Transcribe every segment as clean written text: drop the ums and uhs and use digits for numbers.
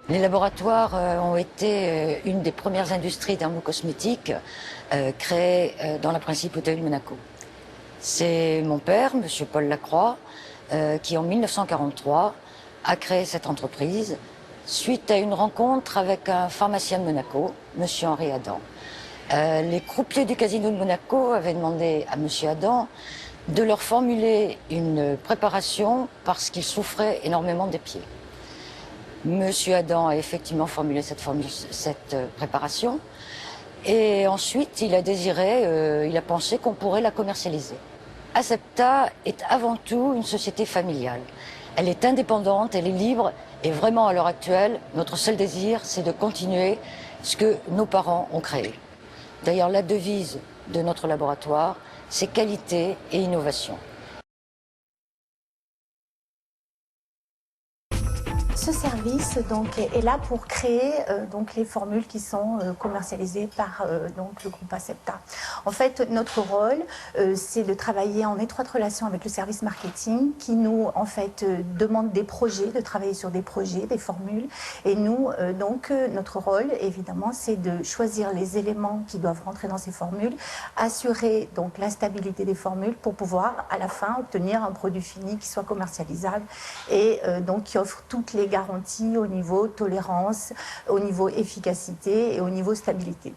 Les laboratoires ont été une des premières industries dermocosmétiques créées dans la principauté de Monaco. C'est mon père, M. Paul Lacroix, qui en 1943 a créé cette entreprise suite à une rencontre avec un pharmacien de Monaco, M. Henri Adam. Les croupiers du casino de Monaco avaient demandé à M. Adam de leur formuler une préparation parce qu'il souffrait énormément des pieds. Monsieur Adam a effectivement formulé cette préparation et ensuite il a pensé qu'on pourrait la commercialiser. Asepta est avant tout une société familiale. Elle est indépendante, elle est libre et vraiment à l'heure actuelle, notre seul désir c'est de continuer ce que nos parents ont créé. D'ailleurs la devise de notre laboratoire c'est qualité et innovation. Ce service donc, est là pour créer donc, les formules qui sont commercialisées par donc, le groupe Asepta. En fait, notre rôle, c'est de travailler en étroite relation avec le service marketing qui nous en fait, demande des projets, de travailler sur des projets, des formules. Et nous, donc, notre rôle, évidemment, c'est de choisir les éléments qui doivent rentrer dans ces formules, assurer donc, la stabilité des formules pour pouvoir, à la fin, obtenir un produit fini qui soit commercialisable et donc qui offre toutes les garanties au niveau tolérance, au niveau efficacité et au niveau stabilité.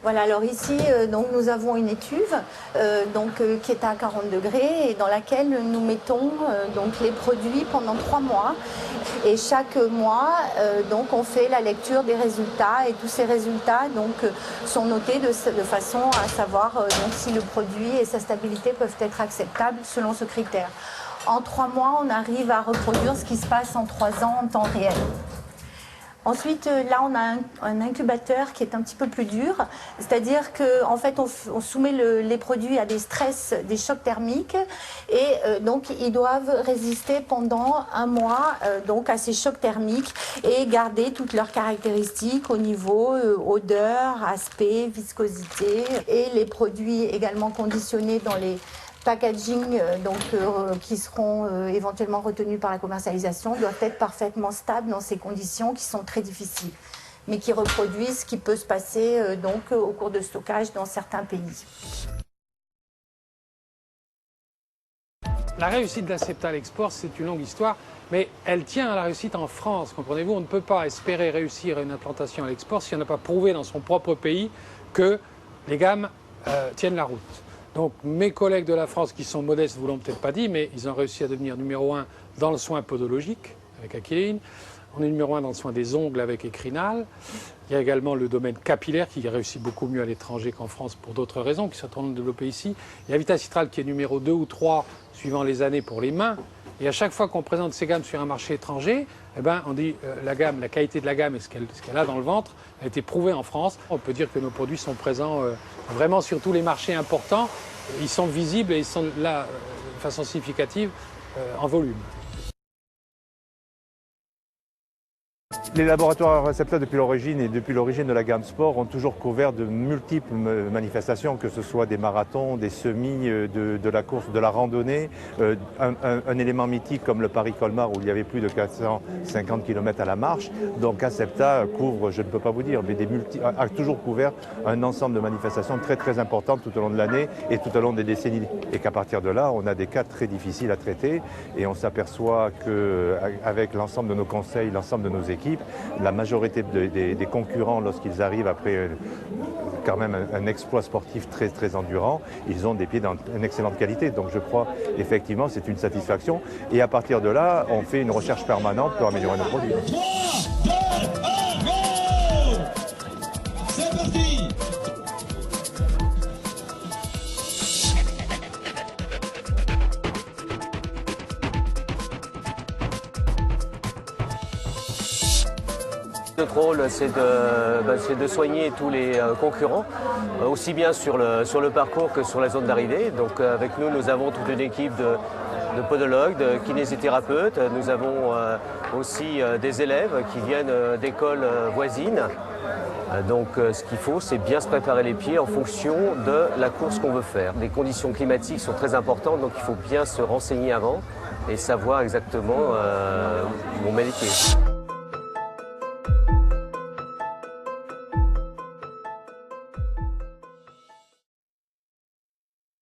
Voilà, alors ici, donc, nous avons une étuve qui est à 40 degrés et dans laquelle nous mettons donc, les produits pendant 3 mois. Et chaque mois, donc, on fait la lecture des résultats et tous ces résultats donc, sont notés de façon à savoir donc, si le produit et sa stabilité peuvent être acceptables selon ce critère. En 3 mois, on arrive à reproduire ce qui se passe en 3 ans en temps réel. Ensuite, là, on a un incubateur qui est un petit peu plus dur, c'est-à-dire qu'en fait, on soumet les produits à des stress, des chocs thermiques, et donc ils doivent résister pendant 1 mois donc à ces chocs thermiques et garder toutes leurs caractéristiques au niveau odeur, aspect, viscosité, et les produits également conditionnés dans les packaging qui seront éventuellement retenus par la commercialisation doivent être parfaitement stables dans ces conditions qui sont très difficiles, mais qui reproduisent ce qui peut se passer au cours de stockage dans certains pays. La réussite d'Asepta à l'export, c'est une longue histoire, mais elle tient à la réussite en France, comprenez-vous. On ne peut pas espérer réussir une implantation à l'export si on n'a pas prouvé dans son propre pays que les gammes tiennent la route. Donc mes collègues de la France qui sont modestes, vous l'ont peut-être pas dit, mais ils ont réussi à devenir numéro 1 dans le soin podologique avec Aquiline. On est numéro 1 dans le soin des ongles avec Ecrinal. Il y a également le domaine capillaire qui réussit beaucoup mieux à l'étranger qu'en France pour d'autres raisons, qui sont en train de développer ici. Il y a Vitacitral qui est numéro 2 ou 3 suivant les années pour les mains. Et à chaque fois qu'on présente ces gammes sur un marché étranger, eh ben, on dit la qualité de la gamme et ce qu'elle a dans le ventre a été prouvée en France. On peut dire que nos produits sont présents vraiment sur tous les marchés importants. Ils sont visibles et ils sont là de façon significative en volume. Les laboratoires Asepta depuis l'origine et depuis l'origine de la gamme sport ont toujours couvert de multiples manifestations, que ce soit des marathons, des semis, de la course, de la randonnée. Un élément mythique comme le Paris-Colmar où il y avait plus de 450 km à la marche. Donc Asepta couvre, je ne peux pas vous dire, mais a toujours couvert un ensemble de manifestations très très importantes tout au long de l'année et tout au long des décennies. Et qu'à partir de là, on a des cas très difficiles à traiter et on s'aperçoit qu'avec l'ensemble de nos conseils, l'ensemble de nos équipes, la majorité des concurrents, lorsqu'ils arrivent après quand même un exploit sportif très, très endurant, ils ont des pieds d'une excellente qualité. Donc je crois effectivement c'est une satisfaction. Et à partir de là, on fait une recherche permanente pour améliorer nos produits. 3, 2, 1, go! C'est parti! Notre rôle, c'est de soigner tous les concurrents, aussi bien sur le parcours que sur la zone d'arrivée. Donc avec nous, nous avons toute une équipe de podologues, de kinésithérapeutes. Nous avons aussi des élèves qui viennent d'écoles voisines. Donc ce qu'il faut, c'est bien se préparer les pieds en fonction de la course qu'on veut faire. Les conditions climatiques sont très importantes, donc il faut bien se renseigner avant et savoir exactement où on met les pieds.